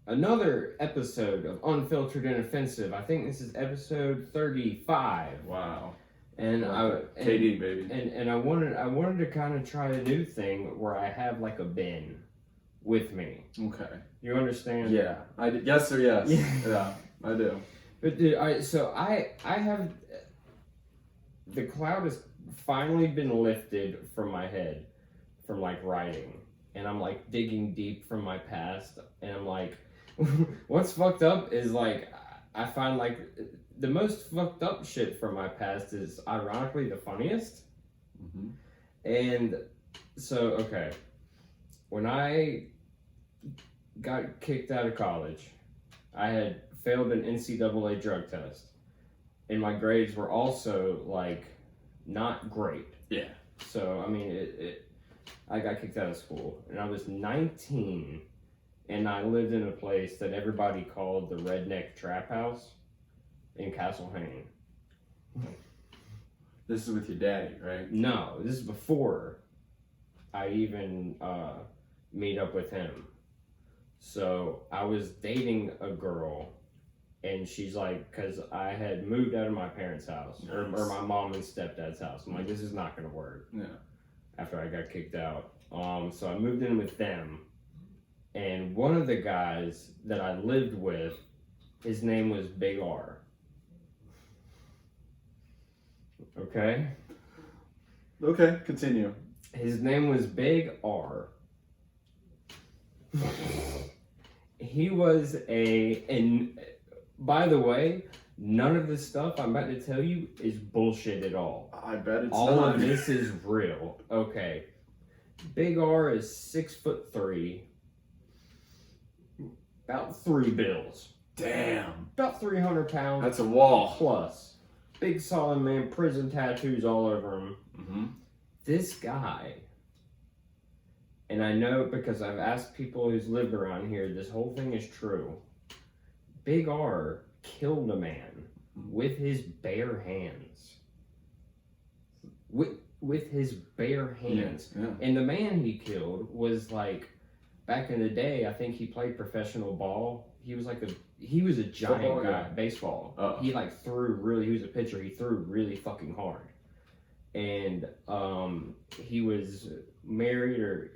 another episode of Unfiltered and Offensive. I think this is episode 35. Wow. And KD baby. And I wanted to kind of try a new thing where I have like a bin with me. Okay. You understand? Yeah. Yes or yes. Yeah, I do. But dude, I have the cloud has finally been lifted from my head from like writing, and I'm like digging deep from my past, and I'm like, what's fucked up is like I find like the most fucked up shit from my past is ironically the funniest. Mm-hmm. And so okay, when I got kicked out of college, I had failed an NCAA drug test, and my grades were also like not great. Yeah. So I mean, I got kicked out of school, and I was 19, and I lived in a place that everybody called the Redneck Trap House in Castle Hayne. This is with your daddy, right? No, this is before I even meet up with him. So I was dating a girl, and she's like, because I had moved out of my parents' house, or my mom and stepdad's house. I'm like, this is not going to work. Yeah. After I got kicked out. So I moved in with them, and one of the guys that I lived with, his name was Big R. Okay? Okay, continue. His name was Big R. He was and by the way, none of this stuff I'm about to tell you is bullshit at all. I bet it's all not. of this is real. Okay. Big R is 6'3", about 3 bills. Damn. About 300 pounds. That's a wall. Plus. Big solid man, prison tattoos all over him. Mm-hmm. This guy, and I know because I've asked people who's lived around here, this whole thing is true. Big R killed a man with his bare hands. With his bare hands. Yeah. And the man he killed was like, back in the day, I think he played professional ball. He was a giant Football guy, guy. baseball. Oh. He like he was a pitcher, he threw really fucking hard. And he was married, or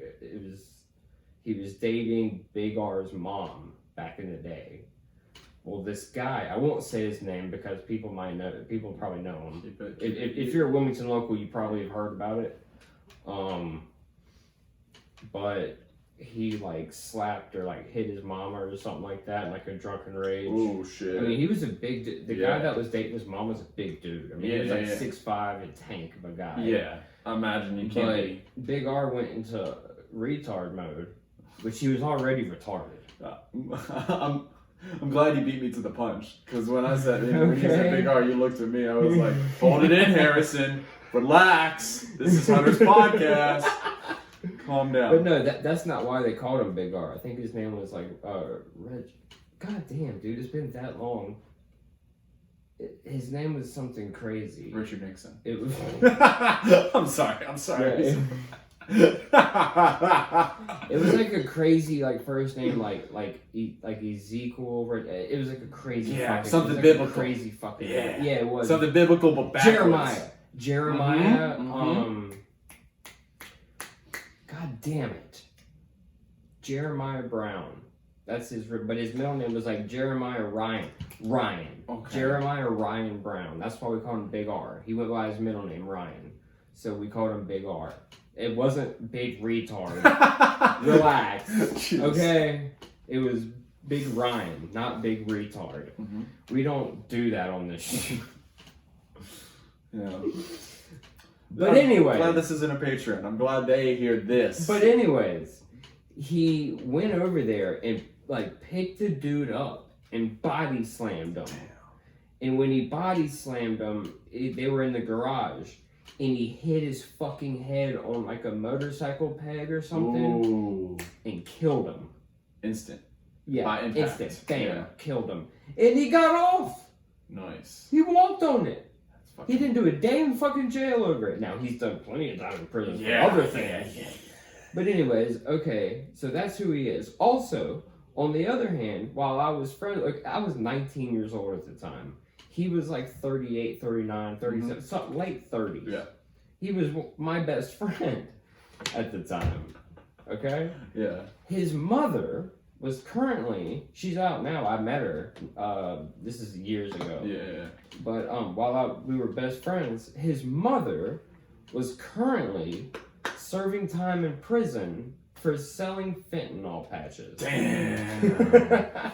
he was dating Big R's mom back in the day. Well, this guy, I won't say his name because people probably know him. If you're a Wilmington local, you probably have heard about it. But he like slapped or like hit his mama or something like that in like a drunken rage. Oh shit. I mean, he was a big the guy that was dating his mom was a big dude. I mean, he was like 6'5", a tank of a guy. Yeah, I imagine you can't be. Big R went into retard mode, which he was already retarded. I'm glad you beat me to the punch, because when I said when you said Big R, you looked at me. I was like, hold it in, Harrison. Relax. This is Hunter's podcast. Calm down. But no, that's not why they called him Big R. I think his name was like Reg. God damn, dude, it's been that long. His name was something crazy. Richard Nixon. It was. I'm sorry. Yeah, it was like a crazy first name like Ezekiel. It was like a crazy something biblical. Crazy fucking yeah it was something biblical but backwards. Jeremiah. Mm-hmm. God damn it, Jeremiah Brown. That's but his middle name was like Jeremiah Ryan. Okay. Jeremiah Ryan Brown. That's why we called him Big R. He went by his middle name Ryan, so we called him Big R. It wasn't Big Retard. Relax. Jeez. Okay? It was Big Ryan, not Big Retard. Mm-hmm. We don't do that on this show. Yeah. But anyway. I'm glad this isn't a Patreon. I'm glad they hear this. But anyways, he went over there and picked the dude up and body slammed him. Damn. And when he body slammed him, they were in the garage. And he hit his fucking head on a motorcycle peg or something. Ooh. And killed him. Instant. Yeah, by impact. Instant. Bam, killed him. And he got off. Nice. He walked on it. He didn't do a day in fucking jail over it. Now, he's done plenty of time in prison for other things. Yeah. But anyways, okay, so that's who he is. Also, On the other hand, while I was I was 19 years old at the time. He was like 38, 39, 37, something late 30s. Yeah. He was my best friend at the time. Okay? Yeah. His mother was currently, she's out now. I met her. This is years ago. Yeah. But while we were best friends, his mother was currently serving time in prison for selling fentanyl patches. Damn.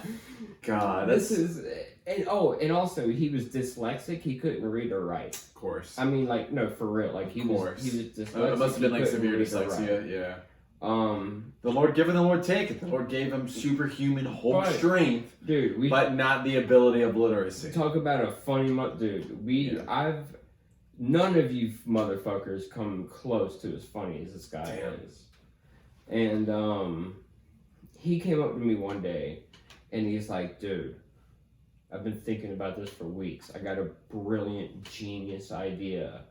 God, this is, and also he was dyslexic. He couldn't read or write. Of course. I mean, like, no, for real. Like he was dyslexic. It must have been like severe dyslexia. Yeah. The Lord give and the Lord take it. The Lord gave him superhuman Hulk strength, dude. But not the ability of literacy. Talk about a funny dude. None of you motherfuckers come close to as funny as this guy is. And he came up to me one day, and he's like, "Dude, I've been thinking about this for weeks. I got a brilliant, genius idea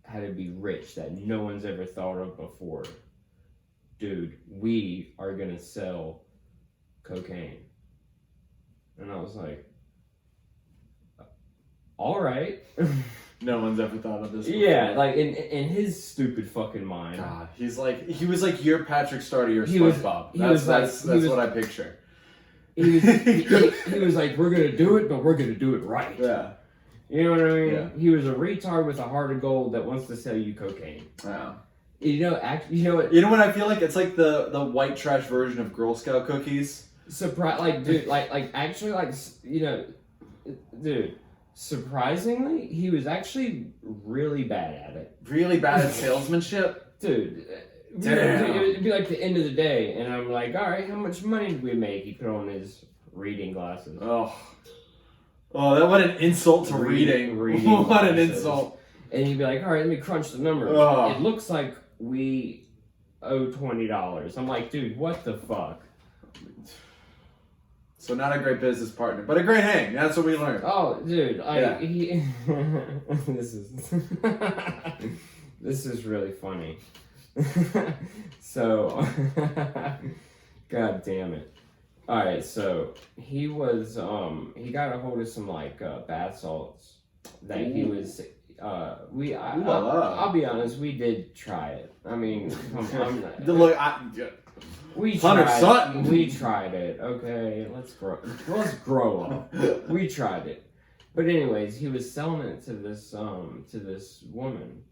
how to be rich that no one's ever thought of before. Dude, we are gonna sell cocaine." And I was like, all right. No one's ever thought of this before. Yeah, like in his stupid fucking mind. God, he was like your Patrick Star to your SpongeBob. That's what I picture. He was like, we're gonna do it, but we're gonna do it right. Yeah. You know what I mean? Yeah. He was a retard with a heart of gold that wants to sell you cocaine. Yeah. You know what? You know what I feel like? It's like the white trash version of Girl Scout cookies. Dude, surprisingly, he was actually really bad at it. Really bad at salesmanship? Dude. Damn. It'd be like the end of the day, and I'm like, all right, how much money did we make? He put on his reading glasses. Oh, what an insult to reading. What an insult. And he'd be like, all right, let me crunch the numbers. Oh. It looks like we owe $20. I'm like, dude, what the fuck? So not a great business partner, but a great hang. That's what we learned. Oh, dude, this is really funny. So, God damn it. All right, so he was he got a hold of some like bath salts that he was I'll be honest, we did try it. I mean, we tried it. Okay, let's grow up. We tried it. But anyways, he was selling it to this woman,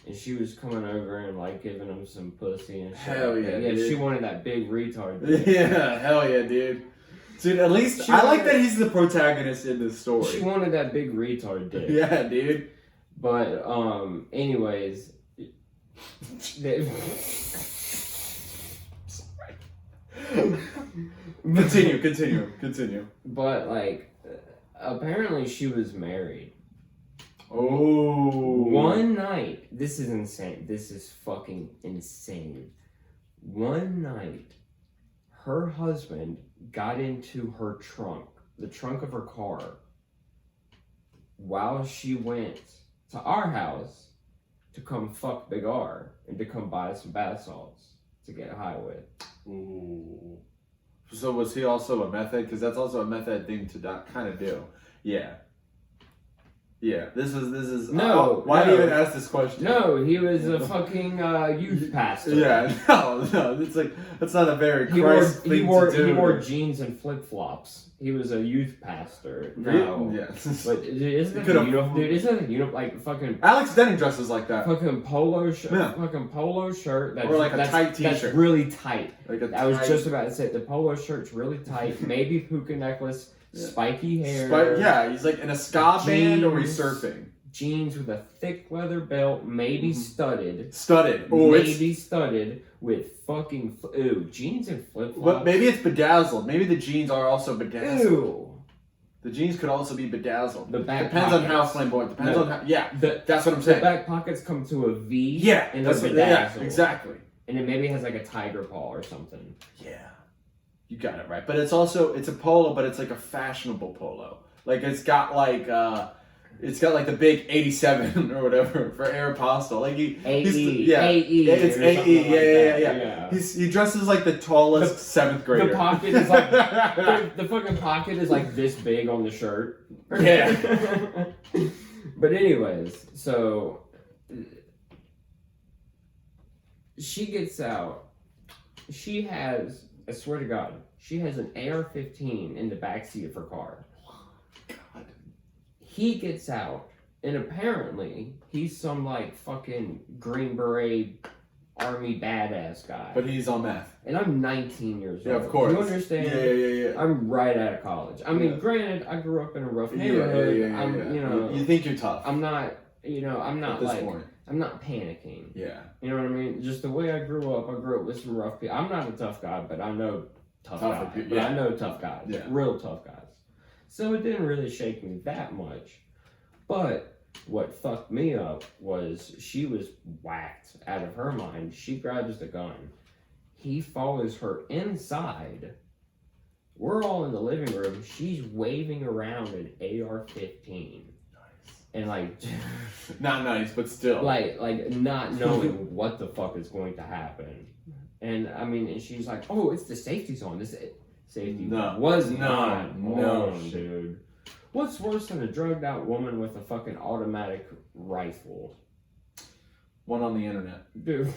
and she was coming over and like giving him some pussy and shit. Hell yeah, yeah. dude. She wanted that big retard dick. Yeah, hell yeah, dude. Dude, at least I like that he's the protagonist in this story. She wanted that big retard dick. Yeah, dude. But anyways. Continue. But like, apparently she was married. Oh. One night, this is insane. This is fucking insane. One night, her husband got into her trunk, the trunk of her car, while she went to our house to come fuck Big R and to come buy some bath salts to get high with. Ooh. So was he also a meth head? Because that's also a meth head thing to kind of do. Yeah. Yeah. This is. No. Why do you even ask this question? No, he was a fucking youth pastor. Yeah. No. It's like that's not a very Christ thing to do. He wore jeans and flip flops. He was a youth pastor. No. Yeah. But dude, isn't that uniform? Like fucking Alex Denning dresses like that. Fucking polo shirt. Yeah. Fucking polo shirt. Or like a tight t-shirt. That's really tight. I was just about to say the polo shirt's really tight. Maybe puka necklace. Yeah. Spiky hair. He's like in a ska band or he's surfing. Jeans with a thick leather belt, maybe studded. Studded. Studded with fucking jeans and flip flops. But maybe it's bedazzled. Maybe the jeans are also bedazzled. Ew. The jeans could also be bedazzled. The back depends pockets. on how flamboyant. Depends on how. Yeah. That's what I'm saying. The back pockets come to a V. Yeah. And they're bedazzled. Yeah. Exactly. And it maybe has like a tiger paw or something. Yeah. You got it right. But it's a polo, but it's like a fashionable polo. Like it's got like it's got like the big 87 or whatever for Aeropostale. Like AE, it's AE, yeah. He dresses like the tallest 7th grader. The pocket is like the fucking pocket is like this big on the shirt. Yeah. But anyways, so she gets out. She has, I swear to God, she has an AR-15 in the backseat of her car. God. He gets out, and apparently he's some like fucking Green Beret army badass guy. But he's on meth. And I'm 19 years old. Yeah, of course. You understand? Yeah. I'm right out of college. I mean, granted, I grew up in a rough neighborhood. Yeah. You know, you think you're tough. I'm not. I'm not at this like. point. I'm not panicking. Yeah. You know what I mean? Just the way I grew up with some rough people. I'm not a tough guy, but I know tougher guys. But I know tough guys. Yeah. Real tough guys. So it didn't really shake me that much. But what fucked me up was she was whacked out of her mind. She grabs the gun. He follows her inside. We're all in the living room. She's waving around an AR-15. And like, not nice, but still, like not knowing what the fuck is going to happen, and I mean, and she's like, "Oh, it's the safety's on." This safety was not on, dude. What's worse than a drugged out woman with a fucking automatic rifle? One on the internet, dude.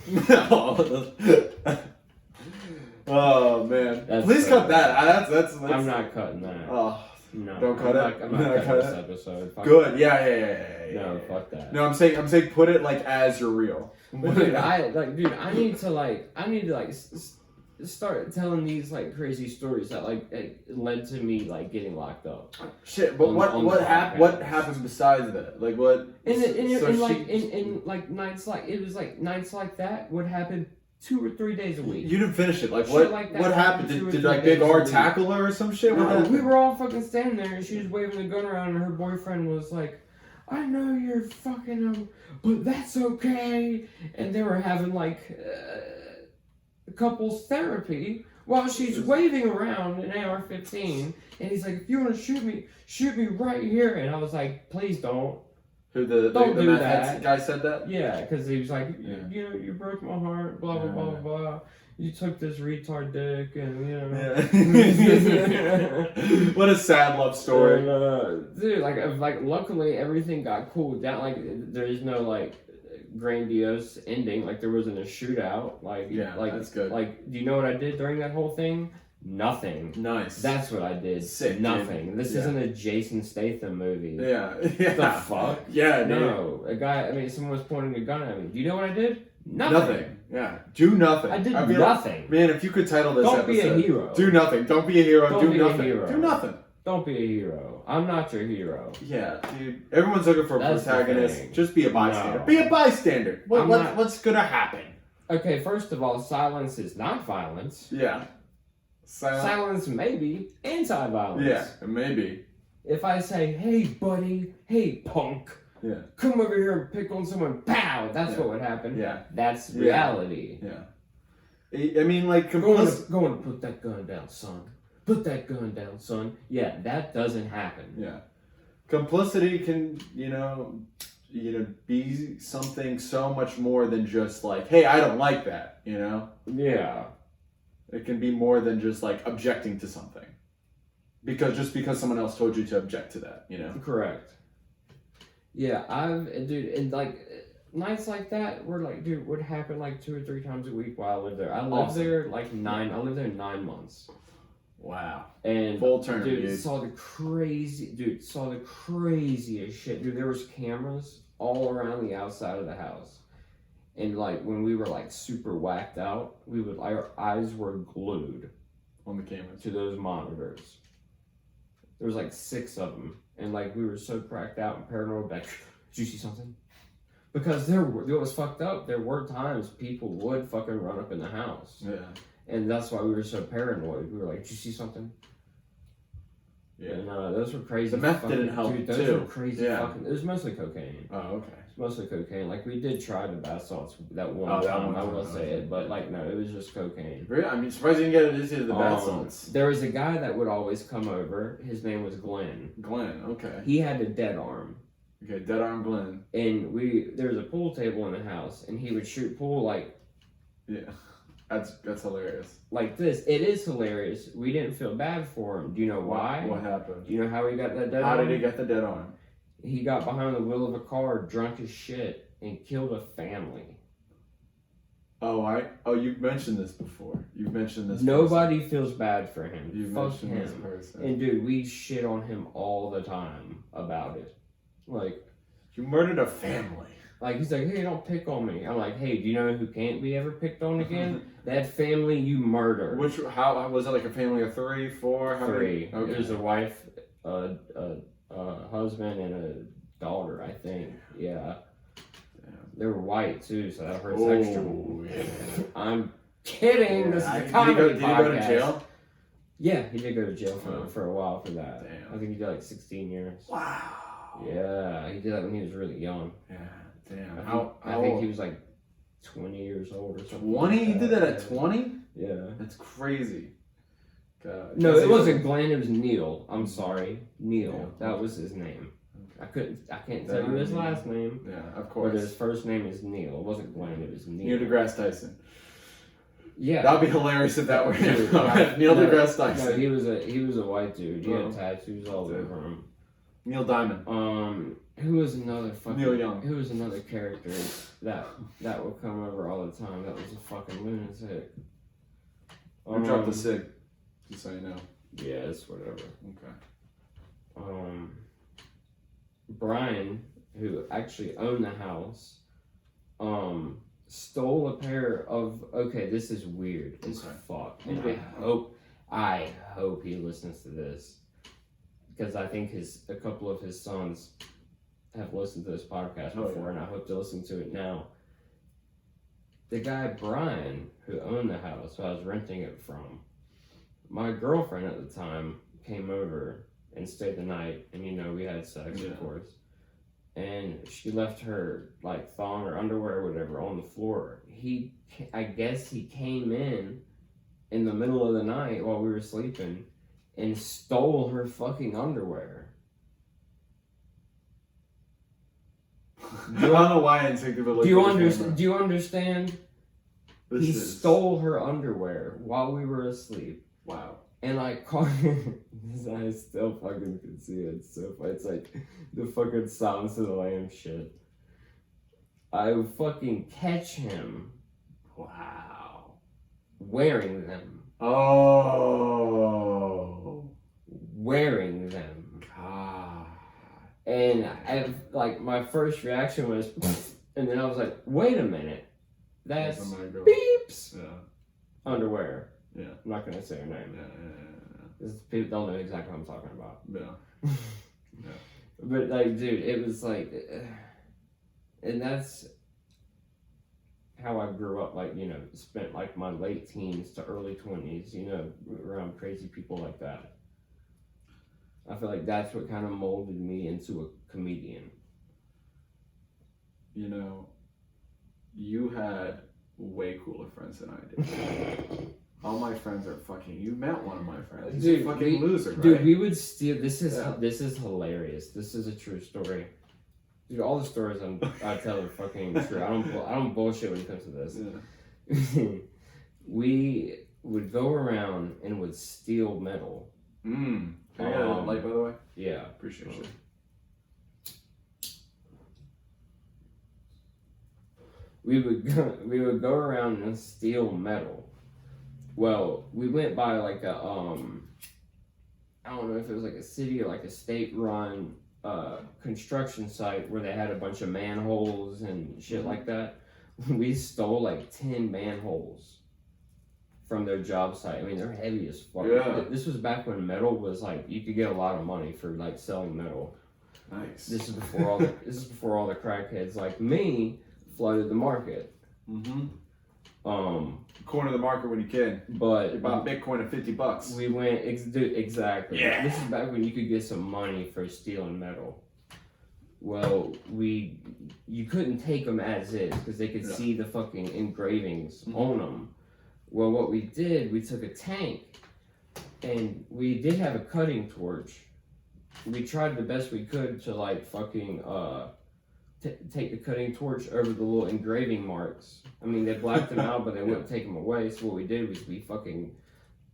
Oh man! That's please cut that. That's. I'm not cutting that. Oh. No, don't cut it. I'm not cutting this episode. Fuck good. That. Yeah. No, fuck that. No, I'm saying put it like as your real. Dude, I need to start telling these like crazy stories that like led to me like getting locked up. Shit, but what happened besides that? Like what? In nights like that would happen 2 or 3 days a week. You didn't finish it. Like shit what? What happened? Did like Big R tackle her or some shit? No, we were all fucking standing there, and she was waving the gun around, and her boyfriend was like, "I know you're fucking him, but that's okay." And they were having like couples therapy while she's waving around an AR-15, and he's like, "If you want to shoot me right here." And I was like, "Please don't." Who the meth guy said that? Yeah, because he was like, you broke my heart, blah, blah, blah, blah. You took this retard dick, and, you know. Yeah. What a sad love story. And, dude, like, luckily, everything got cooled down. Like, there is no, like, grandiose ending. Like, there wasn't a shootout. Like, that's good. Like, do you know what I did during that whole thing? Nothing. Nice. That's what I did. Sick. Nothing. Dude. This isn't a Jason Statham movie. Yeah. The fuck? Yeah, dude. No. Someone was pointing a gun at me. Do you know what I did? Nothing. Yeah. Do nothing. I did nothing. Man, if you could title this episode. Don't be a hero. Do nothing. Don't be a hero. Do nothing. A hero. Do nothing. Don't be a hero. I'm not your hero. Yeah, dude. Everyone's looking for a protagonist. Just be a bystander. No. Be a bystander. What's gonna happen? Okay, first of all, silence is not violence. Yeah. Silence may be anti-violence. Yeah, maybe. If I say, "Hey, buddy, hey, punk, come over here and pick on someone," pow, that's what would happen. Yeah. That's reality. Yeah. I mean, like, go and put that gun down, son. Put that gun down, son. Yeah, that doesn't happen. Yeah. Complicity can, be something so much more than just like, "Hey, I don't like that," Yeah. It can be more than just like objecting to something. Because someone else told you to object to that, Correct. Yeah, and like nights like that were like, dude, would happen like 2 or 3 times a week while I lived there. I lived there like 9 months. Wow. And full turn, dude. Saw the craziest shit. Dude, there was cameras all around the outside of the house. And like when we were like super whacked out, our eyes were glued on the cameras to those monitors. There was like 6 of them, and like we were so cracked out and paranoid. Like, did you see something? Because it was fucked up. There were times people would fucking run up in the house. Yeah. And that's why we were so paranoid. We were like, did you see something? Yeah. And those were crazy. The meth didn't help dude, those were crazy fucking. It was mostly cocaine. Oh, okay. It's mostly cocaine. Like we did try the bath salts that one time. I will say it, but like no, it was just cocaine. Really? I mean, surprised you didn't get it into the bath salts. There was a guy that would always come over. His name was Glenn. Glenn. Okay. He had a dead arm. Okay, Dead Arm Glenn. And there was a pool table in the house, and he would shoot pool like. Yeah, that's hilarious. Like this. It is hilarious. We didn't feel bad for him. Do you know why? What happened? Do you know how he got that dead How arm? did he get the dead arm? He got behind the wheel of a car, drunk as shit, and killed a family. Oh, you've mentioned this before. You've mentioned this. Nobody feels bad for him. You've Fuck mentioned him. this person. And dude, we shit on him all the time about it. Like, you murdered a family. Like, he's like, hey, don't pick on me. I'm like, hey, do you know who can't be ever picked on again? That family you murdered. How was it, like a family of 3, 4? Three. Okay. It was a wife, a husband, and a daughter, I think. Yeah. They were white too, so that hurts extra. Yeah. I'm kidding. Yeah. This is a Did comedy he go to podcast. jail? Yeah, he did go to jail for a while for that. Damn. I think he did like 16 years. Wow. Yeah, he did that when he was really young. Yeah. Damn. I think he was like 20 years old or something. 20? Like He did that at 20? Yeah. That's crazy. God. No, it wasn't Glenn. It was Neil. I'm sorry, Neil. Yeah. That was his name. I can't tell you his last name. Yeah, of But course. his first name is Neil. It wasn't Glenn. It was Neil. Neil deGrasse Tyson. Yeah. That'd be hilarious if that were him. Dude, Neil no, deGrasse Tyson. No, he was a white dude. He Oh. had tattoos all over him. Neil Diamond. Who was another fucking Neil Young. Who was another character that would come over all the time? That was a fucking lunatic. Who dropped the cig? Just so you know. Yeah, it's whatever. Okay. Brian, who actually owned the house, stole a pair of. Okay, this is weird as fuck, and I hope he listens to this, because I think a couple of his sons have listened to this podcast before, and I hope to listen to it now. The guy Brian, who owned the house, who I was renting it from, my girlfriend at the time came over and stayed the night, and we had sex, of course. And she left her like thong or underwear or whatever on the floor. I guess he came in the middle of the night while we were sleeping and stole her fucking underwear. I don't know why I instinctively looked at the camera. Do you understand? He stole her underwear while we were asleep. Wow. And I caught him. I still fucking can see it. It's so funny. It's like the fucking Silence of the Lambs shit. I would fucking catch him. Wow. Wearing them. Oh. Wearing them. God. And my first reaction was, and then I was like, wait a minute. That's beeps. Yeah. Underwear. Yeah. I'm not gonna say her name. Yeah. People don't know exactly what I'm talking about. Yeah. But like, dude, it was like, and that's how I grew up. Like, spent like my late teens to early 20s, around crazy people like that. I feel like that's what kind of molded me into a comedian. You had way cooler friends than I did. All my friends are fucking. You met one of my friends. He's a fucking loser, right? Dude, we would steal. This is hilarious. This is a true story. Dude, all the stories I tell are fucking true. I don't bullshit when it comes to this. Yeah. We would go around and would steal metal. Can I get a light, by the way? Yeah, appreciate you. We would go around and steal metal. Well, we went by like a I don't know if it was like a city or like a state-run construction site where they had a bunch of manholes and shit like that. We stole like 10 manholes from their job site. I mean, they're heavy as fuck. Yeah. This was back when metal was like, you could get a lot of money for like selling metal. Nice. This is before all the crackheads like me flooded the market. Corner of the market when you can. But you bought Bitcoin at $50. We went exactly. Yeah. This is back when you could get some money for stealing metal. Well, you couldn't take them as is because they could see the fucking engravings on them. Well, what we did, we took a tank and we did have a cutting torch, we tried the best we could to like fucking take the cutting torch over the little engraving marks. I mean, they blacked them out, but they wouldn't take them away. So what we did was we fucking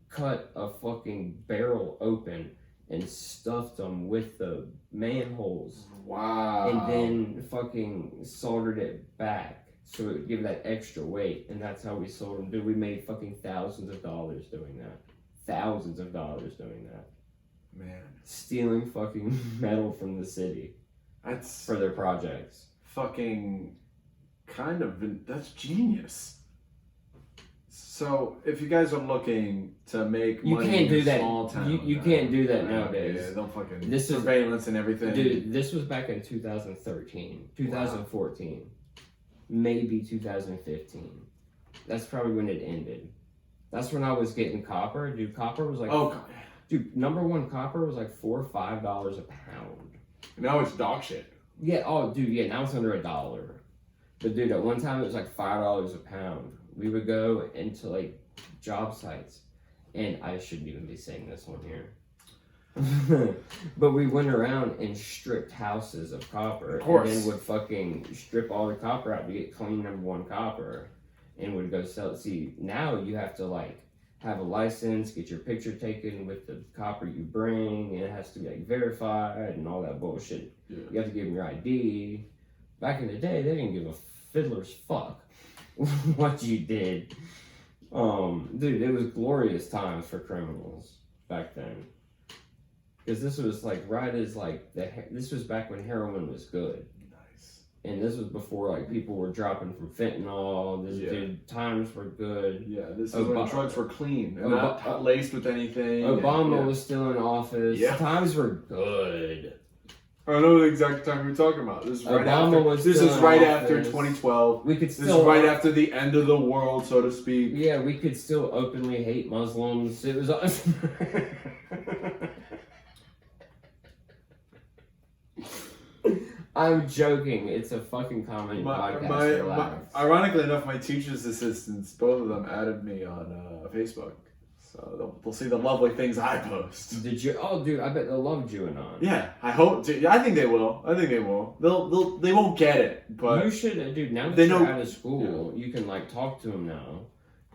cut a fucking barrel open and stuffed them with the manholes. Wow. And then fucking soldered it back so it would give that extra weight. And that's how we sold them. Dude, we made fucking thousands of dollars doing that. Thousands of dollars doing that. Man. Stealing fucking metal from the city. That's for their projects. Fucking that's genius. So if you guys are looking to make you money can't do in a that. small town, You can't do that nowadays. Yeah, they'll fucking this surveillance and everything. Dude, this was back in 2013, 2014, wow. Maybe 2015. That's probably when it ended. That's when I was getting copper. Dude, copper was like dude, number one copper was like $4 or $5 a pound. Now it's dog shit. Yeah, oh dude, yeah, now it's under $1. But dude, at one time it was like $5 a pound. We would go into like job sites, and I shouldn't even be saying this one here. But we went around and stripped houses of copper. Of course. And then would fucking strip all the copper out to get clean number one copper. And would go sell it. See, now you have to like have a license, get your picture taken with the copper you bring, and it has to be like verified and all that bullshit. Yeah. You have to give them your ID. Back in the day, they didn't give a fiddler's fuck what you did. Dude, it was glorious times for criminals back then. Because this was like right as like this was back when heroin was good. Nice. And this was before like people were dropping from fentanyl. Dude, times were good. Yeah, this is when drugs were clean and not laced with anything. Obama was still in office. Yeah. Times were good. I don't know the exact time you're talking about. This is right Obama after. This is right after 2012. We could still. This is right after the end of the world, so to speak. Yeah, we could still openly hate Muslims. It was. I'm joking. It's a fucking comedy podcast. Ironically enough, my teacher's assistants, both of them, added me on Facebook. So they'll see the lovely things I post. Did you? Oh, dude, I bet they'll love Juanon. Yeah, I hope. I think they will. They won't get it, but you should, dude. Now that you're out of school, you can like talk to them now.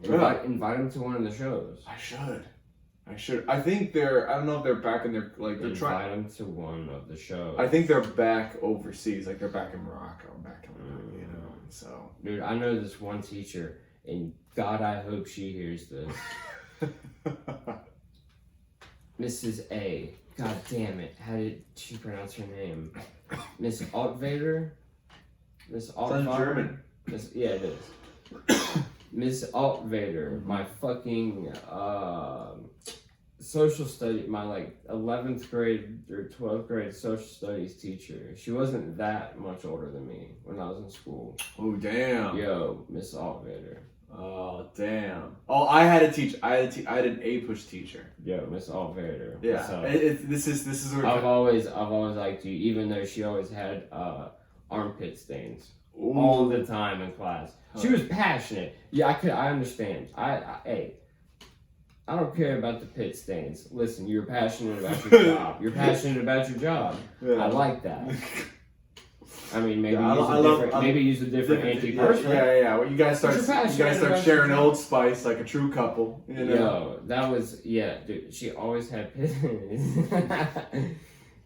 Invite them to one of the shows. I should. I think they're. I don't know if they're back in their like. They're invite them to one of the shows. I think they're back overseas. Like they're back in Morocco, back in you know. So, dude, I know this one teacher, and God, I hope she hears this. Mrs. A. God damn it. How did she pronounce her name? Miss Altvader? Miss Altvader? Sounds German. Yeah, it is. Miss Altvader, my fucking social study, my like 11th grade or 12th grade social studies teacher. She wasn't that much older than me when I was in school. Oh, damn. Yo, Miss Altvader. Oh damn! Oh, I had an A-push teacher. Yo, Miss Altvader. Yeah, this is where I've always liked you, even though she always had armpit stains all the time in class. She was passionate. Yeah, I understand. I don't care about the pit stains. Listen, you're passionate about your job. You're passionate about your job. Yeah. I like that. I mean, maybe use a different antiperspirant. Yeah. Well, you guys start sharing Old Spice like a true couple. You know? Yo, that was dude. She always had pit.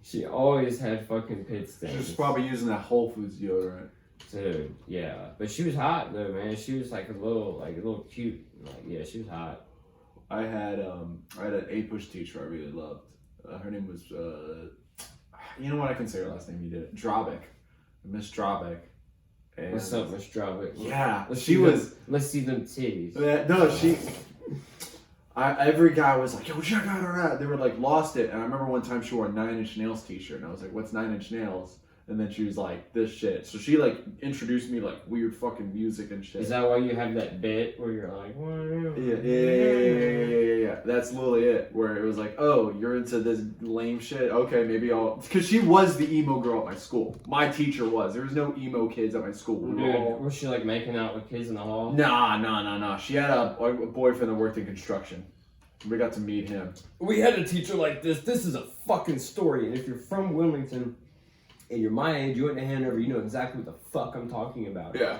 She always had fucking pit stains. She was probably using that Whole Foods deodorant. Dude, yeah, but she was hot though, man. She was like a little cute. Like, yeah, she was hot. I had an A-push teacher I really loved. Her name was you know what, I can say her last name. You did it. Drabeck. Miss Drabeck. And what's up, Miss Drabeck? Yeah, let's see them titties. Every guy was like, yo, check out her out. They were like, lost it. And I remember one time she wore a 9 Inch Nails t-shirt. And I was like, what's 9 Inch Nails? And then she was like, this shit. So she like introduced me like weird fucking music and shit. Is that why you have that bit where you're like, Yeah. That's literally it. Where it was like, oh, you're into this lame shit? Okay, maybe I'll... Because she was the emo girl at my school. My teacher was. There was no emo kids at my school. Was she like making out with kids in the hall? Nah. She had a boyfriend that worked in construction. We got to meet him. We had a teacher like this. This is a fucking story. And if you're from Wilmington and you're my age, you went to Hanover, you know exactly what the fuck I'm talking about. Yeah.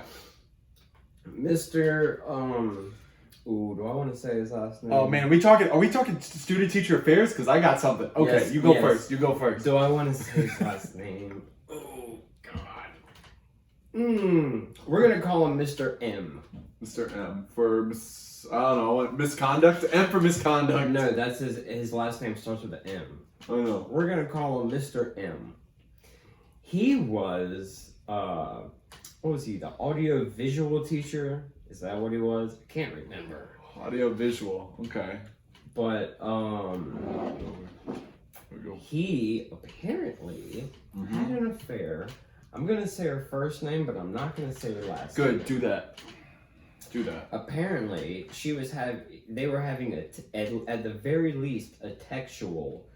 Mr. Ooh, do I want to say his last name? Oh man, are we talking student teacher affairs? Because I got something. Okay, Yes, you go yes. first. You go first. Do I want to say his last name? Oh, God. We're going to call him Mr. M. Mr. M for I don't know, misconduct? M for misconduct. No, that's his last name starts with an M. I don't know. We're going to call him Mr. M. He was, what was he, the audio visual teacher? Is that what he was? I can't remember. Audio visual. Okay. But, he apparently had an affair. I'm going to say her first name, but I'm not going to say her last name. Good, do that. Do that. Apparently, they were having at the very least a textual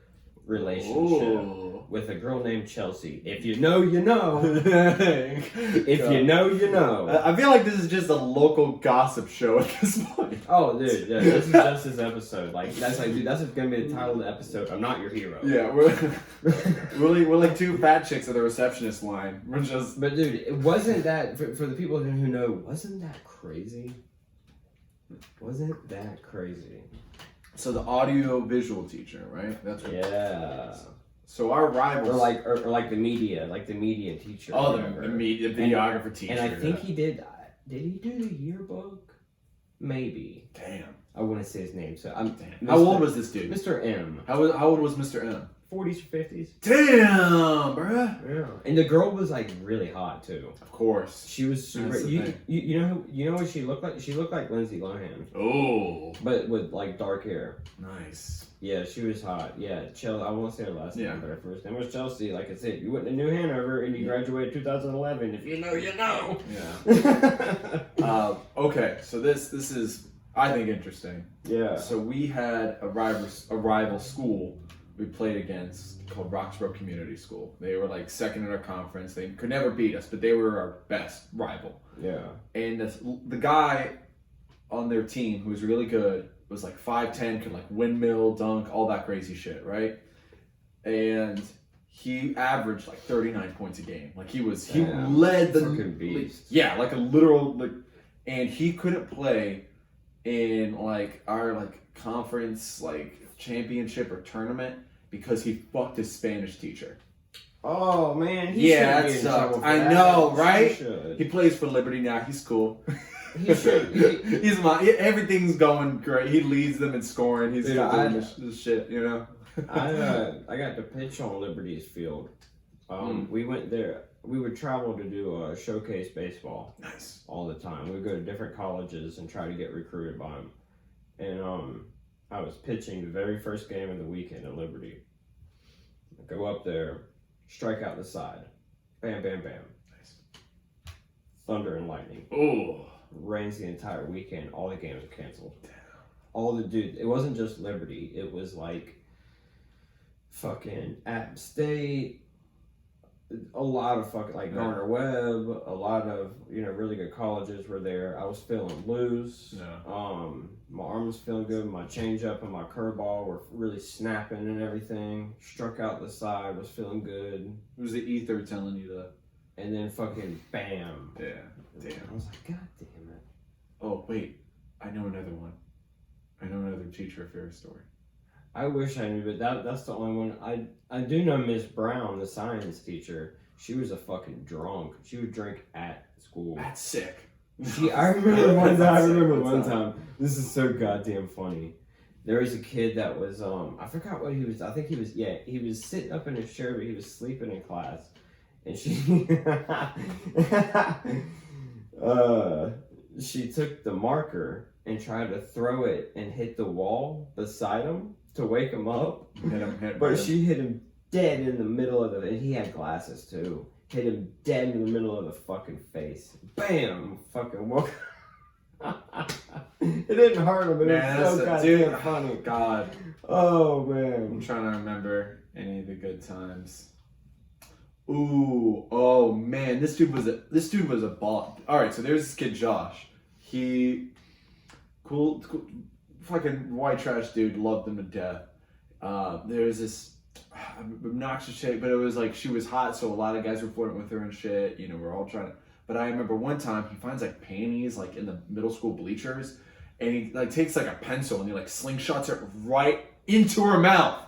relationship with a girl named Chelsea. If you know, you know. If you know, you know. I feel like this is just a local gossip show at this point. Oh, dude, yeah, this is just his episode. Like that's gonna be the title of the episode. I'm not your hero. Yeah, we're like two fat chicks at the receptionist line. We're just. But dude, it wasn't that for the people who know? Wasn't that crazy? Wasn't that crazy? So the audio visual teacher, right? That's what. Yeah. So our rivals, or like the media teacher. Oh, the videographer teacher. And I think he did. Did he do the yearbook? Maybe. Damn. I wouldn't say his name. So Damn. How old was this dude? Mr. M. How old was Mr. M? 40s or 50s. Damn, bruh. Yeah. And the girl was like really hot too. Of course. She was super. You know what she looked like? She looked like Lindsay Lohan. Oh. But with like dark hair. Nice. Yeah, she was hot. Yeah, Chelsea. I won't say her last name, but her first name was Chelsea. Like I said, you went to New Hanover and you graduated 2011. If you know, you know. Yeah. Okay, so this is I think interesting. Yeah. So we had a rival school we played against called Roxborough Community School. They were like second in our conference. They could never beat us, but they were our best rival. Yeah. And the guy on their team who was really good was like 5'10", could like windmill, dunk, all that crazy shit, right? And he averaged like 39 points a game. Like he led the fucking beast. Yeah, like a literal and he couldn't play in like our like conference like championship or tournament because he fucked his Spanish teacher. Oh man, that sucks. I know, right? He plays for Liberty now. He's cool. He should. Everything's going great. He leads them in scoring. He's doing this shit, you know. I got to pitch on Liberty's field. We went there. We would travel to do showcase baseball. Nice. All the time. We'd go to different colleges and try to get recruited by them. And I was pitching the very first game of the weekend at Liberty. I go up there, strike out the side. Bam, bam, bam. Nice. Thunder and lightning. Oh. Rains the entire weekend. All the games were canceled. It wasn't just Liberty. It was like fucking App State, a lot of fucking like Garner Webb, a lot of really good colleges were there. I was feeling loose. Yeah. My arm was feeling good. My changeup and my curveball were really snapping and everything. Struck out the side. Was feeling good. It was the ether telling you that. And then fucking bam. Yeah. Damn. I was like, God damn it. Oh wait, I know another one. I know another teacher affairs story. I wish I knew, but that's the only one. I do know Miss Brown, the science teacher. She was a fucking drunk. She would drink at school. That's sick. I remember one time. This is so goddamn funny. There was a kid that was I forgot what he was. I think he was sitting up in his chair, but he was sleeping in class, and she took the marker and tried to throw it and hit the wall beside him to wake him up. But she hit him dead in the middle of and he had glasses too. Hit him dead in the middle of the fucking face. Bam! Fucking woke up. It didn't hurt him, but it was so goddamn funny. God. Oh man. I'm trying to remember any of the good times. Ooh, oh man, this dude was a ball. All right, so there's this kid Josh. He cool fucking white trash dude, loved them to death. There's this obnoxious chick, but it was like she was hot, so a lot of guys were flirting with her and shit. You know, we're all trying to. But I remember one time he finds like panties like in the middle school bleachers, and he like takes like a pencil and he like slingshots it right into her mouth.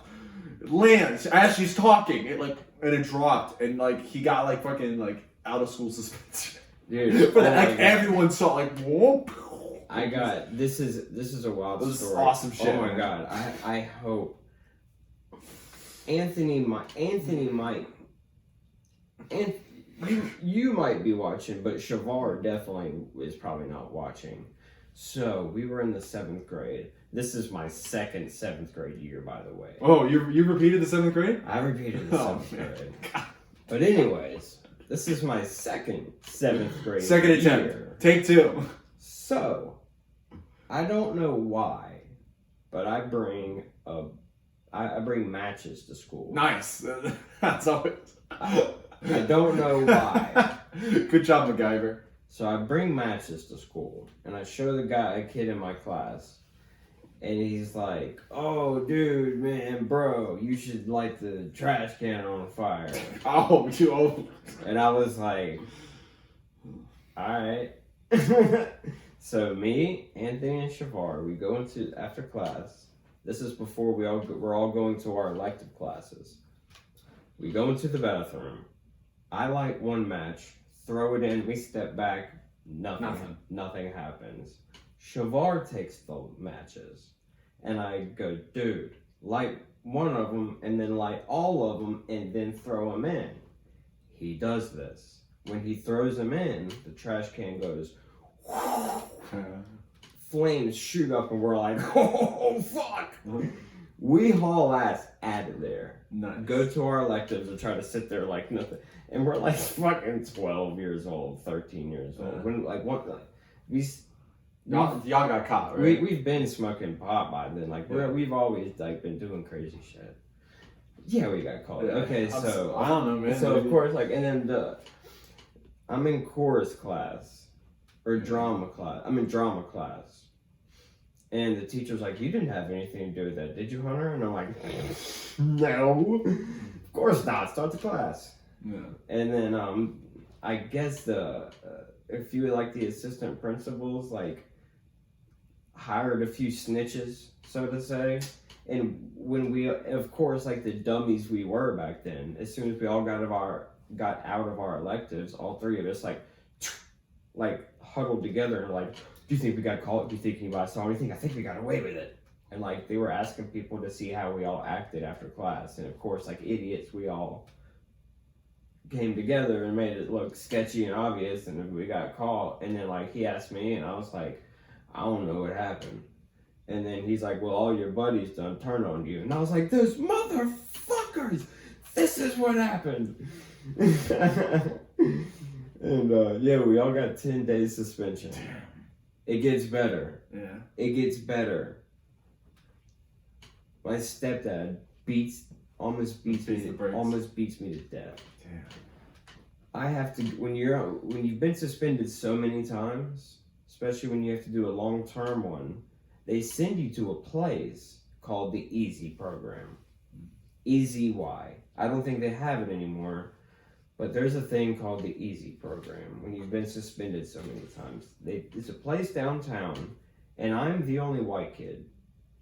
It lands as she's talking. It like and it dropped, and like he got like fucking like out of school suspension. Dude, but like everyone saw like whoop. I got this is a wild This is story. awesome shit. Oh my god! I hope Anthony might, and you might be watching, but Shavar definitely is probably not watching. So we were in the 7th grade. This is my second 7th grade year, by the way. Oh, you repeated the 7th grade? I repeated the 7th grade. But anyways, this is my second 7th grade Second attempt. year. Take 2. So, I don't know why, but I bring matches to school. Nice. That's always. I don't know why. Good job, MacGyver. So I bring matches to school, and I show a kid in my class, and he's like, "Oh, dude, man, bro, you should light the trash can on fire." Oh, you old. And I was like, "All right." So me, Anthony, and Shavar, we go into after class. This is before we're all going to our elective classes. We go into the bathroom. I light one match, throw it in. We step back. Nothing happens. Shavar takes the matches, and I go, "Dude, light one of them, and then light all of them, and then throw them in." He does this. When he throws them in, the trash can goes. Flames shoot up, and we're like, "Oh fuck!" We haul ass out of there. Nice. Go to our electives and try to sit there like nothing, and we're like fucking 12 years old, 13 years old. When like what, like Y'all got caught, right? we've been smoking pot by then. Like we've always like been doing crazy shit. Yeah, we got caught. Yeah. Okay, so I don't know, man. So Maybe. of course, like, and then I'm in chorus class or drama class. I'm in drama class. And the teacher's like, "You didn't have anything to do with that, did you, Hunter?" And I'm like, "No, of course not. Start the class." Yeah. And then I guess a few like the assistant principals like hired a few snitches, so to say. And when we, of course, like the dummies we were back then, as soon as we all got out of our electives, all three of us like huddled together and like, "Do you think we got caught? Do you think anybody saw anything? I think we got away with it." And like they were asking people to see how we all acted after class, and of course, like idiots, we all came together and made it look sketchy and obvious, and we got caught. And then like he asked me, and I was like, "I don't know what happened." And then he's like, "Well, all your buddies done turned on you." And I was like, "Those motherfuckers! This is what happened." And yeah, we all got 10 days suspension. Damn. It gets better. Yeah. It gets better. My stepdad almost beats me to death. Damn. I have to when you've been suspended so many times, especially when you have to do a long-term one, they send you to a place called the Easy program. EZY. I don't think they have it anymore, but there's a thing called the Easy program when you've been suspended so many times. It's a place downtown, and I'm the only white kid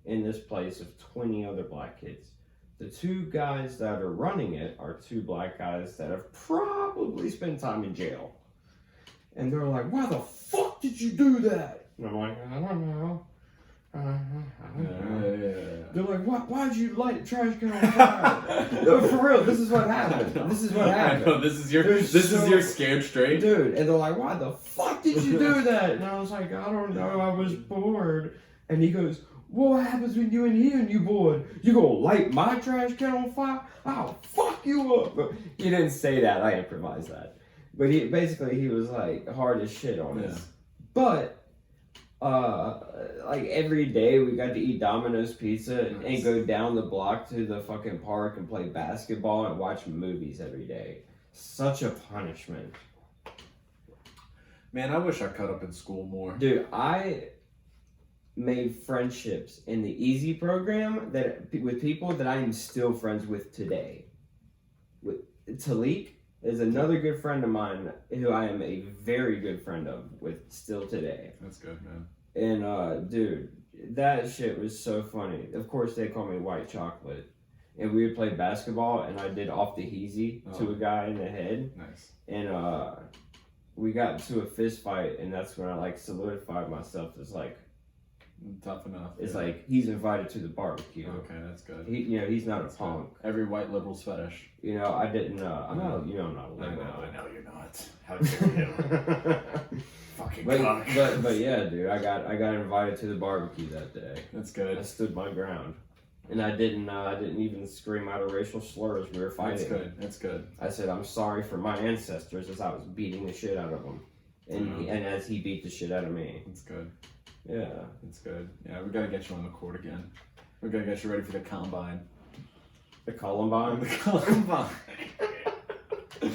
in this place of 20 other black kids. The two guys that are running it are two black guys that have probably spent time in jail. And they're like, "Why the fuck did you do that?" And I'm like, "I don't know. They're like, "Why'd you light a trash can on fire?" No, for real, this is what happened. This is what happened. I know, this is your scared straight. Dude, and they're like, "Why the fuck did you do that?" And I was like, "I don't know, I was bored." And he goes, "What happens when you in here and you bored? You gonna light my trash can on fire? I'll fuck you up." He didn't say that, I improvised that. But he was like hard as shit on us. But like every day we got to eat Domino's pizza and go down the block to the fucking park and play basketball and watch movies every day. Such a punishment. Man, I wish I cut up in school more. Dude, made friendships in the Easy program with people that I am still friends with today. With Talik is another good friend of mine who I am a very good friend of with still today. That's good, man. And dude, that shit was so funny. Of course, they call me White Chocolate. And we would play basketball, and I did off the heezy to a guy in the head. Nice. And we got into a fist fight, and that's when I like solidified myself as like tough enough. It's like he's invited to the barbecue. Okay, that's good. He's not a punk. Good. Every white liberal's fetish. I didn't. I'm not. I'm not a liberal. I know you're not. How dare you? Fucking cock. But yeah, dude, I got invited to the barbecue that day. That's good. I stood my ground, and I didn't even scream out a racial slur as we were fighting. That's good. That's good. I said I'm sorry for my ancestors as I was beating the shit out of them, and as he beat the shit out of me. That's good. Yeah, that's good. Yeah, we gotta get you on the court again. We gotta get you ready for the combine. The Columbine. The Columbine. We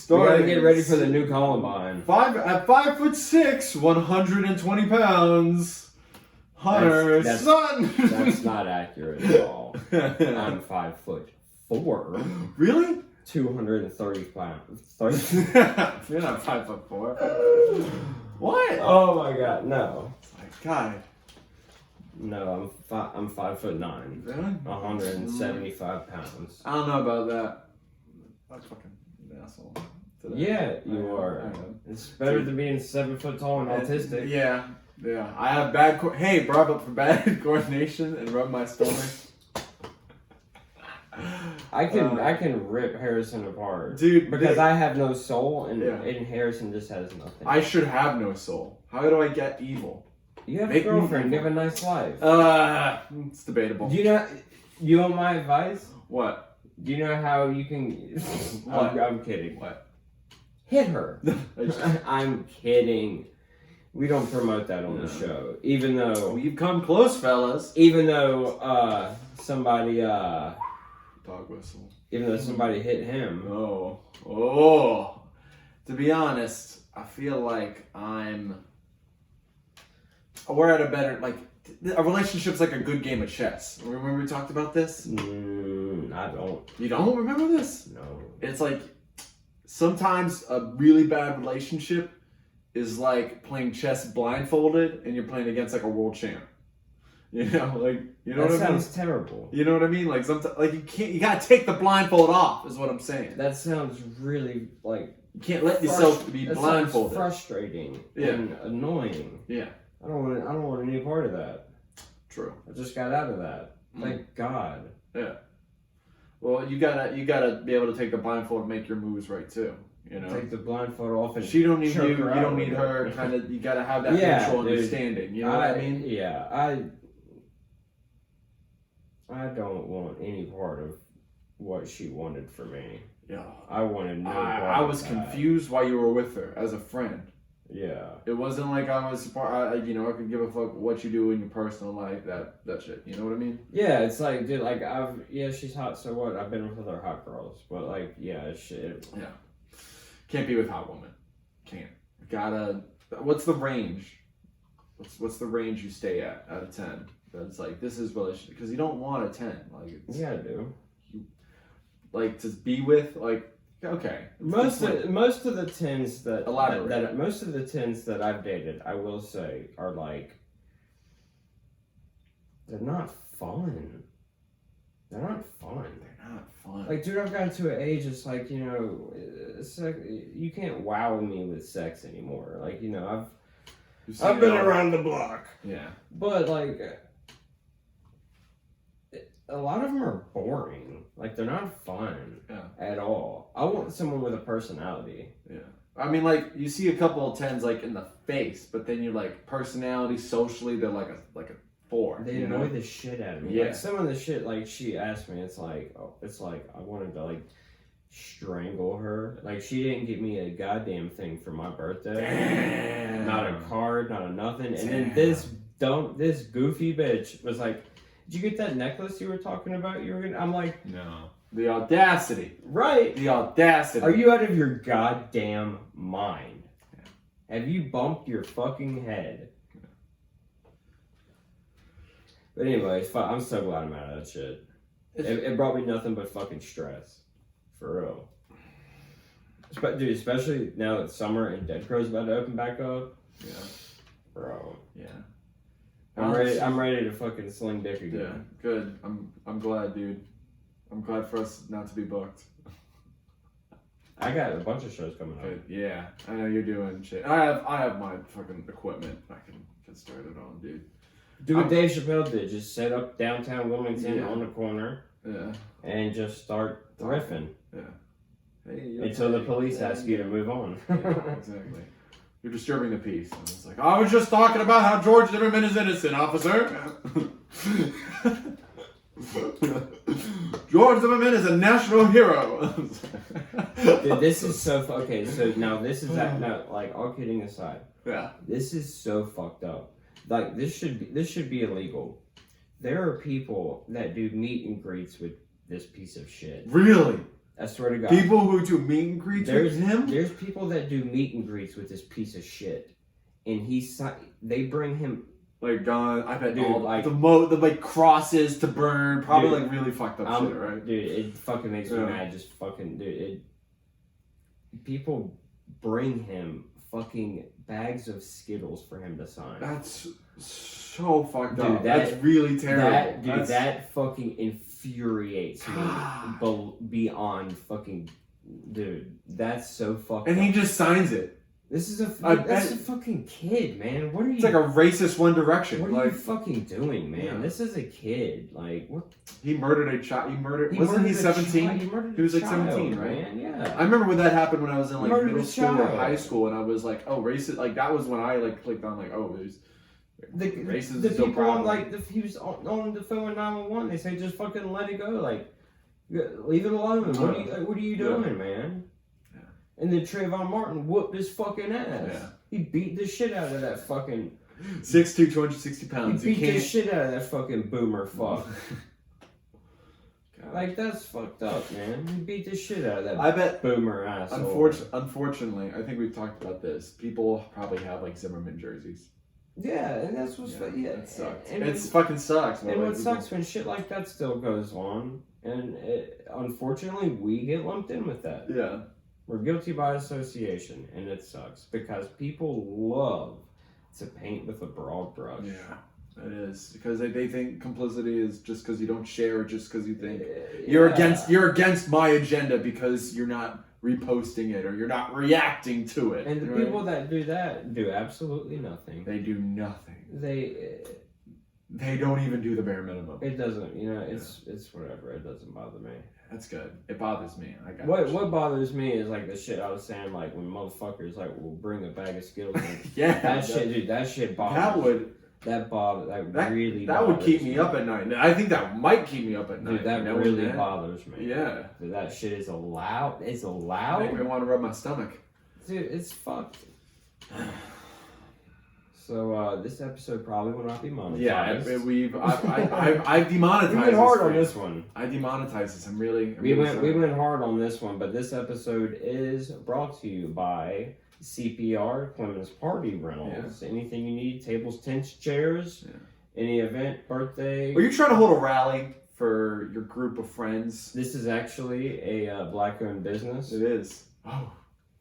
gotta get ready for the new Columbine. At 5'6", 120 pounds. Hunter, son. That's not accurate at all. I'm 5'4". Really? 230 pounds. You're not 5'4". What? Oh my God, no. My God. No, I'm 5'9". Really? 175 pounds. I don't know about that. I'm fucking an asshole. Yeah, you are. It's better than being 7 foot tall and autistic. Yeah. I have bad. Hey, brought up for bad coordination and rub my stomach. I can rip Harrison apart, dude, because I have no soul, and Harrison just has nothing. I should have no soul. How do I get evil? You have a girlfriend. You have a nice life. It's debatable. Do you know? You want my advice? What? Do you know how you can? I'm kidding. What? Hit her. I'm kidding. We don't promote that on the show, even though we've come close, fellas. Even though somebody dog whistle. Even though somebody hit him. Oh. To be honest, I feel like we're at a better, like, a relationship's like a good game of chess. Remember we talked about this? I don't. You don't remember this? No. It's like, sometimes a really bad relationship is like playing chess blindfolded and you're playing against like a world champ. You know what I mean? That sounds terrible. You know what I mean? Like sometimes, like you gotta take the blindfold off, is what I'm saying. That sounds really like you can't let yourself be blindfolded. Frustrating and annoying. Yeah. I don't want any part of that. True. I just got out of that. Thank God. Yeah. Well, you gotta be able to take the blindfold and make your moves right too. You know, take the blindfold off and she don't need you. You don't need her. Kind of, you gotta have that mutual understanding. You know what I mean? Yeah, I don't want any part of what she wanted for me. Yeah, I wanted no part. I was confused why you were with her as a friend. Yeah, it wasn't like I was. I could give a fuck what you do in your personal life. That shit. You know what I mean? Yeah, it's like, dude, like she's hot. So what? I've been with other hot girls, but like, shit. Yeah. Can't be with hot woman. Can't. Gotta. What's the range? What's the range you stay at out of 10? That's like, this is relationship, because you don't want a 10. Like, I do. You like to be with, like, okay. Most of the 10s that most of the 10s that I've dated, I will say, are like, they're not fun. They're not fun. They're not fun. Like, dude, I've gotten to an age, it's like, you can't wow me with sex anymore. Like, I've been around the block. Yeah. But, like, a lot of them are boring. Like, they're not fun at all. I want someone with a personality. Yeah. I mean, like, you see a couple of 10s, like, in the face, but then you're like, personality, socially, they're like a 4. They annoy the shit out of me. Yeah. Like, some of the shit, like, she asked me, it's like I wanted to, like, strangle her. Like, she didn't get me a goddamn thing for my birthday. Damn. Not a card, not a nothing. And then this goofy bitch was like, did you get that necklace you were talking about? I'm like, no. The audacity. Right. The audacity. Are you out of your goddamn mind? Yeah. Have you bumped your fucking head? But anyways, I'm so glad I'm out of that shit. It brought me nothing but fucking stress. For real. Dude, especially now that summer and Dead Crow's about to open back up. Yeah. Bro. Yeah. I'm ready to fucking sling dick again. Yeah, good. I'm glad, dude. I'm glad for us not to be booked. I got a bunch of shows coming up. Good. Yeah, I know you're doing shit. I have my fucking equipment I can get started on, dude. Do what Dave Chappelle did. Just set up downtown Wilmington Yeah. on the corner. Yeah. And just start riffing. Yeah. Hey, until the police ask you to move on. Yeah, exactly. You're disturbing the peace. And it's like, I was just talking about how George Zimmerman is innocent, officer. George Zimmerman is a national hero. Dude, this is so okay. So now this is like all kidding aside. Yeah. This is so fucked up. Like this should be illegal. There are people that do meet and greets with this piece of shit. Really? I swear to God. People who do meet and greets with him? There's people that do meet and greets with this piece of shit, and they bring him. Like God, I've had Dude, all like the crosses to burn, probably dude, like really fucked up shit, right? Dude, it fucking makes me mad. Just fucking dude, people bring him fucking bags of Skittles for him to sign. That's so fucked up. Dude, that's really terrible. That fucking infuriates me beyond fucking. Dude, that's so fucked. And up. he just signs it. This is that's a fucking kid, man. What are you? It's like a racist One Direction. What are you fucking doing, man? Yeah. This is a kid. Like what? He murdered a child. Wasn't he 17? He was like 17, right? Man, yeah. I remember when that happened when I was in like middle school or high school, and I was like, oh, racist. Like that was when I like clicked on like, oh, there's racist. The people on like he was on the phone 911. They say just fucking let it go. Like leave it alone. What are you doing, man? And then Trayvon Martin whooped his fucking ass. Yeah. He beat the shit out of that fucking 6'2", 260 pounds. He beat the shit out of that fucking boomer fuck. Like that's fucked up, man. He beat the shit out of that boomer asshole. Unfortunately, I think we've talked about this. People probably have like Zimmerman jerseys. Yeah, and that's what's it sucks. And it fucking sucks. And what sucks when shit like that still goes on, and unfortunately we get lumped in with that. Yeah. We're guilty by association, and it sucks because people love to paint with a broad brush. Yeah, it is because they think complicity is just because you don't share, just because you think you're against my agenda because you're not reposting it or you're not reacting to it. And the people that do that do absolutely nothing. They do nothing. They don't even do the bare minimum. It doesn't, it's whatever. It doesn't bother me. That's good. It bothers me. What bothers me is like the shit I was saying, like when motherfuckers like will bring a bag of Skittles. Yeah, that shit, dude. That shit bothers. That would keep me up at night. I think that might keep me up at night. Dude, that really bothers me. Yeah, that shit is allowed. It's allowed. Make me want to rub my stomach. Dude, it's fucked. So this episode probably will not be monetized. Yeah, I've demonetized. We went hard on this one. I demonetized this. We went hard on this one, but this episode is brought to you by CPR Clemmons Party Rentals. Yeah. Anything you need, tables, tents, chairs, any event, birthday. Are you trying to hold a rally for your group of friends? This is actually a black-owned business. It is. Oh.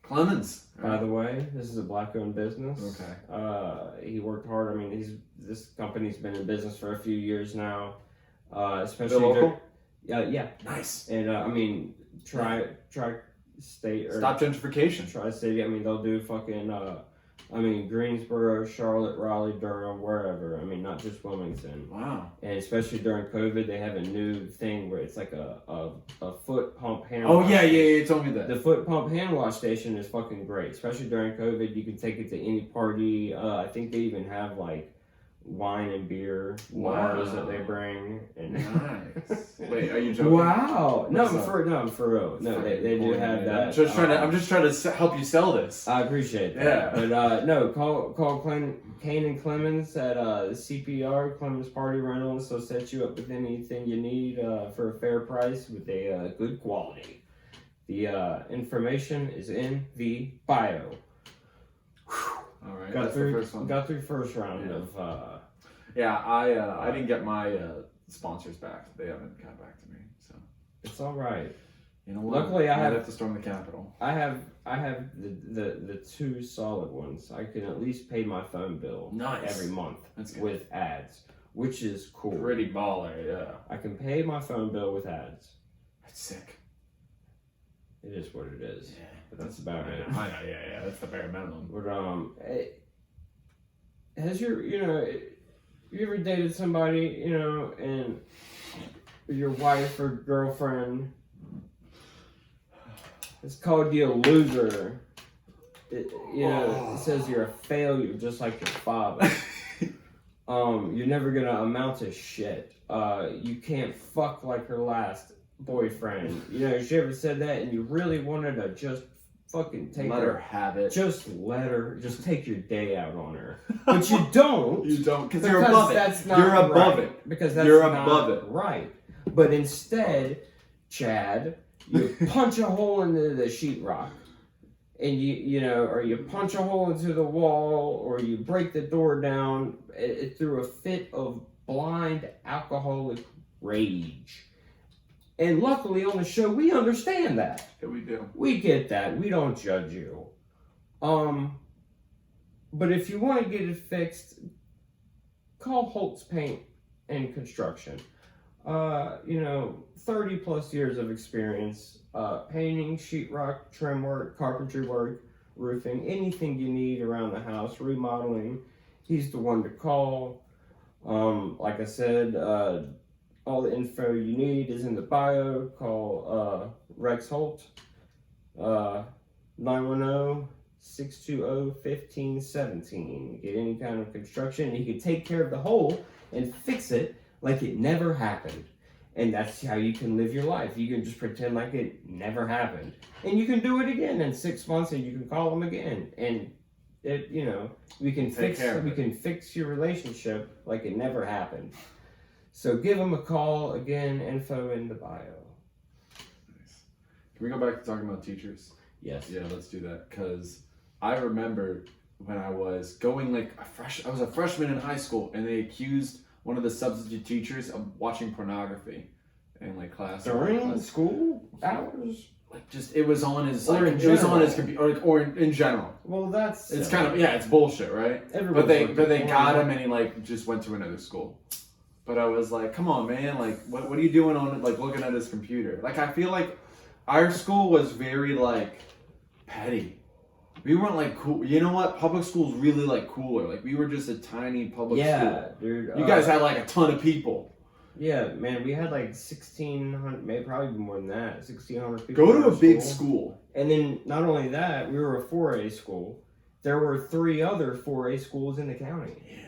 Clemmons. By the way, this is a black-owned business. Okay. He worked hard. I mean, this company's been in business for a few years now. Especially local. Yeah. Nice. And I mean, try state or stop gentrification. Tri-City. I mean, they'll do fucking. Greensboro, Charlotte, Raleigh, Durham, wherever. I mean, not just Wilmington. Wow. And especially during COVID, they have a new thing where it's like a foot pump hand wash. Oh, yeah, you told me that. The foot pump hand wash station is fucking great. Especially during COVID, you can take it to any party. I think they even have like wine and beer bars that they bring. And nice. Wait, are you joking? Wow. No, I'm for real. No, they do have that. I'm just trying to help you sell this. I appreciate that. Yeah. But no, call Canaan Clemmons at CPR Clemmons Party Rentals. They'll set you up with anything you need for a fair price with a good quality. The information is in the bio. All right. Got through first round of. Yeah, I didn't get my sponsors back. They haven't got back to me. So It's all right. you know what? Luckily, I have to storm the Capitol. I have the two solid ones. I can at least pay my phone bill every month with ads, which is cool. Pretty baller, yeah. I can pay my phone bill with ads. That's sick. It is what it is. Yeah. But that's about it. I know, yeah. That's the bare minimum. But has you ever dated somebody, and your wife or girlfriend has called you a loser? It says you're a failure, just like your father. You're never gonna amount to shit. You can't fuck like her last boyfriend. She ever said that, and you really wanted to just fucking let her have it. Just take your day out on her. But you don't. You don't, because you're above it. That's not you're above right. it. Because that's you're not above it. Right. But instead, Chad, you punch a hole into the sheetrock, and or you punch a hole into the wall, or you break the door down through a fit of blind alcoholic rage. And luckily on the show, we understand that. Yeah, we do. We get that. We don't judge you. But if you want to get it fixed, call Holt's Paint and Construction. 30 plus years of experience, painting, sheetrock, trim work, carpentry work, roofing, anything you need around the house, remodeling. He's the one to call. Like I said, all the info you need is in the bio. Call Rex Holt, 910-620-1517. Get any kind of construction. He can take care of the hole and fix it like it never happened. And that's how you can live your life. You can just pretend like it never happened. And you can do it again in 6 months, and you can call him again. And we can fix your relationship like it never happened. So give them a call. Again, info in the bio. Nice. Can we go back to talking about teachers? Yes. Yeah, let's do that. Because I remember when I was going I was a freshman in high school, and they accused one of the substitute teachers of watching pornography in class. During school hours? It was on his it was on his computer or in general. Well, it's kind of it's bullshit, right? But they got him, and he just went to another school. But I was like, come on, man, what are you doing on looking at his computer? I feel like our school was very petty. We weren't cool. You know what? Public school's really cooler. We were just a tiny public school. Yeah, dude. You guys had a ton of people. Yeah, man, we had 1,600, maybe probably more than that, 1,600 people. Go to a big school. And then not only that, we were a 4A school. There were 3 other 4A schools in the county. Yeah.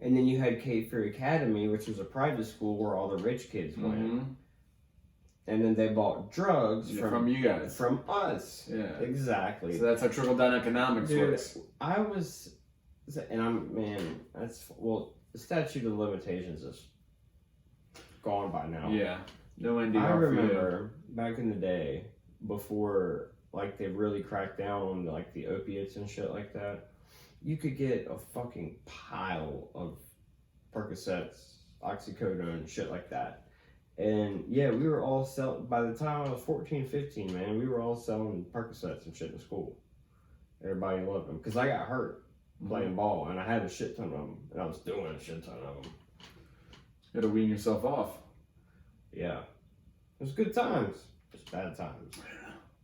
And then you had Cape Fear Academy, which was a private school where all the rich kids went. Mm-hmm. And then they bought drugs from you guys. From us. Yeah. Exactly. So that's how trickle-down economics works. The statute of limitations is gone by now. Yeah. No NDR. I remember back in the day, before they really cracked down on the opiates and shit like that, you could get a fucking pile of Percocets, oxycodone, shit like that. And yeah, we were all selling, by the time I was 14, 15, man, we were all selling Percocets and shit in school. Everybody loved them. Because I got hurt playing ball, and I had a shit ton of them, and I was doing a shit ton of them. You had to wean yourself off. Yeah. It was good times. Just bad times.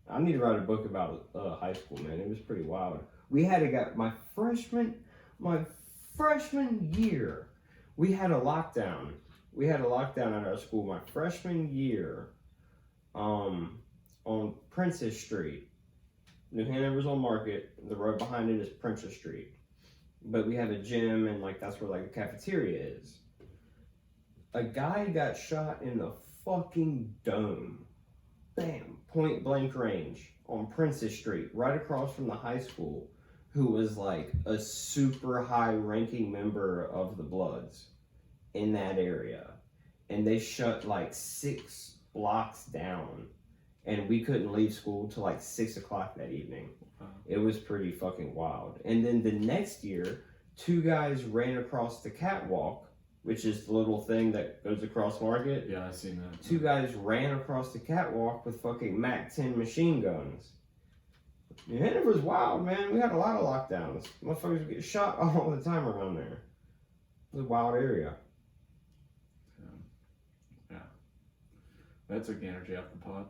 I need to write a book about high school, man. It was pretty wild. We had my freshman year, we had a lockdown. We had a lockdown at our school my freshman year, on Princess Street. New Hanover's on Market. The road behind it is Princess Street. But we have a gym, and that's where the cafeteria is. A guy got shot in the fucking dome. Bam, point blank range on Princess Street, right across from the high school, who was a super high ranking member of the Bloods in that area. And they shut 6 blocks down, and we couldn't leave school till 6 o'clock that evening. It was pretty fucking wild. And then the next year, 2 guys ran across the catwalk, which is the little thing that goes across Market. Yeah, I seen that. 2 guys ran across the catwalk with fucking MAC-10 machine guns. New Hanover's wild, man. We had a lot of lockdowns. Motherfuckers get shot all the time around there. It's a wild area. Yeah. That took the energy off the pod.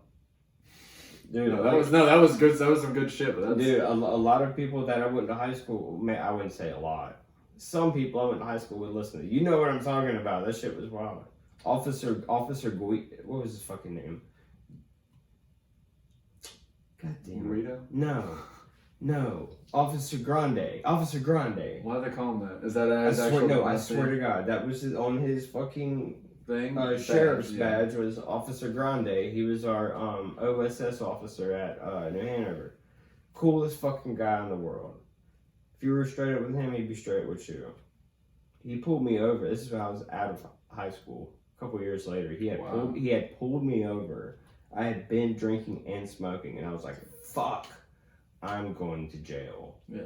Dude, that was good. That was some good shit. But dude, a lot of people that I went to high school, man, I wouldn't say a lot. Some people I went to high school would listen to. You know what I'm talking about. That shit was wild. Officer Gui, what was his fucking name? God damn it. Rito? No. Officer Grande. Why do they call him that? Is that I swear to God, that was on his fucking thing? Sheriff's badge was Officer Grande. He was our OSS officer at New Hanover. Coolest fucking guy in the world. If you were straight up with him, he'd be straight with you. He pulled me over. This is when I was out of high school. A couple years later, he had pulled me over. I had been drinking and smoking, and I was like, "Fuck, I'm going to jail." Yeah.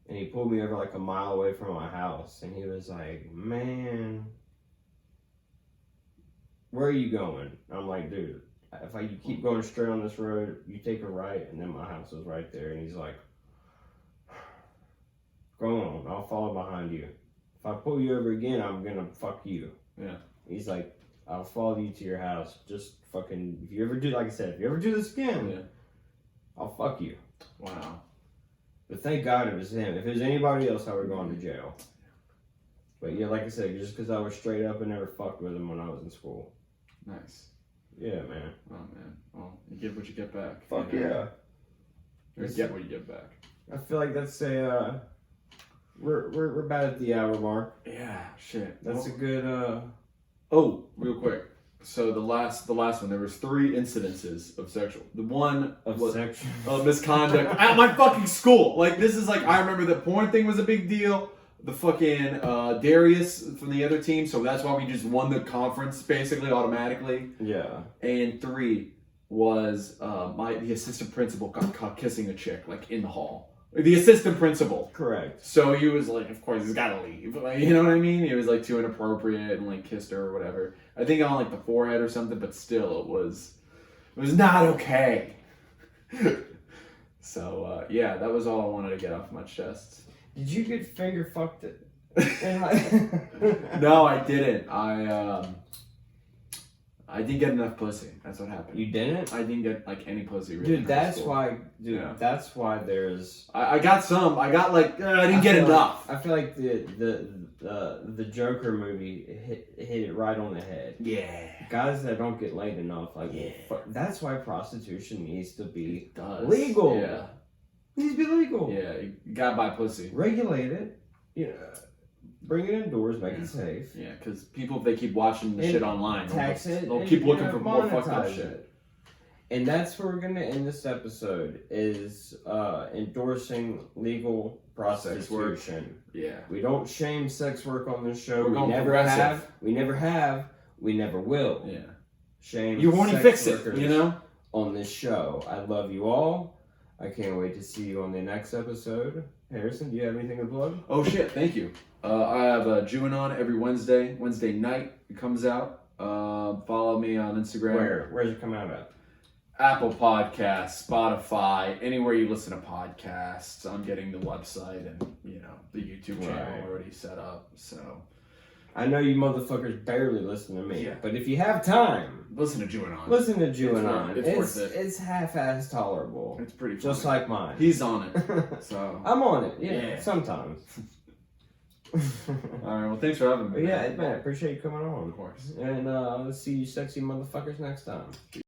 And he pulled me over like a mile away from my house, and he was like, "Man, where are you going?" I'm like, "Dude, if you keep going straight on this road, you take a right, and then my house is right there." And he's like, "Go on, I'll follow behind you. If I pull you over again, I'm gonna fuck you." Yeah. He's like, "I'll follow you to your house. Just fucking, if you ever do, like I said, if you ever do this again, I'll fuck you." Wow. But thank God it was him. If it was anybody else, I would have gone to jail. But yeah, like I said, just because I was straight up and never fucked with him when I was in school. Nice. Yeah, man. Oh man. Well, you get what you get back. Fuck you know? Yeah. Or get what you get back. I feel like that's a we're about at the hour mark. Yeah. Shit. That's a good Oh, real quick. So the last one, there was 3 incidences of sexual. The one was sexual misconduct at my fucking school. Like, this is like, I remember the porn thing was a big deal. The fucking Darius from the other team, so that's why we just won the conference basically automatically. Yeah. And 3 was the assistant principal got caught kissing a chick like in the hall. The assistant principal. Correct. So he was like, of course, he's got to leave. Like, you know what I mean? He was like too inappropriate and like kissed her or whatever. I think on like the forehead or something, but still, it was not okay. So yeah, that was all I wanted to get off my chest. Did you get finger fucked? No, I didn't. I didn't get enough pussy. That's what happened. You didn't? I didn't get like any pussy. Really, dude, that's why. Dude, yeah. That's why there's. I got some. I got like I didn't get enough. I feel like the Joker movie hit it right on the head. Yeah. Guys that don't get laid enough, like that's why prostitution needs to be legal. Yeah. It needs to be legal. Yeah, you gotta buy pussy. Regulate it. Yeah. Bring it indoors, make it safe. Yeah, because people, if they keep watching the shit online, they'll keep looking for more fucked up shit. And that's where we're going to end this episode, is endorsing legal prostitution. Yeah. We don't shame sex work on this show. We never have. We never will. Yeah. Shame you won't fix it, you know? On this show. I love you all. I can't wait to see you on the next episode. Harrison, do you have anything to plug? Oh shit, thank you. I have Juanon every Wednesday night. It comes out. Follow me on Instagram. Where's it come out at? Apple Podcasts, Spotify, anywhere you listen to podcasts. I'm getting the website and the YouTube channel already set up. So I know you motherfuckers barely listen to me, but if you have time, listen to Juanon. It's worth it. It's half-ass tolerable. It's pretty funny. Just like mine. He's on it. So I'm on it. Yeah. Sometimes. All right. Well, thanks for having me. Yeah, man. I appreciate you coming on. Of course. And let's see you sexy motherfuckers next time.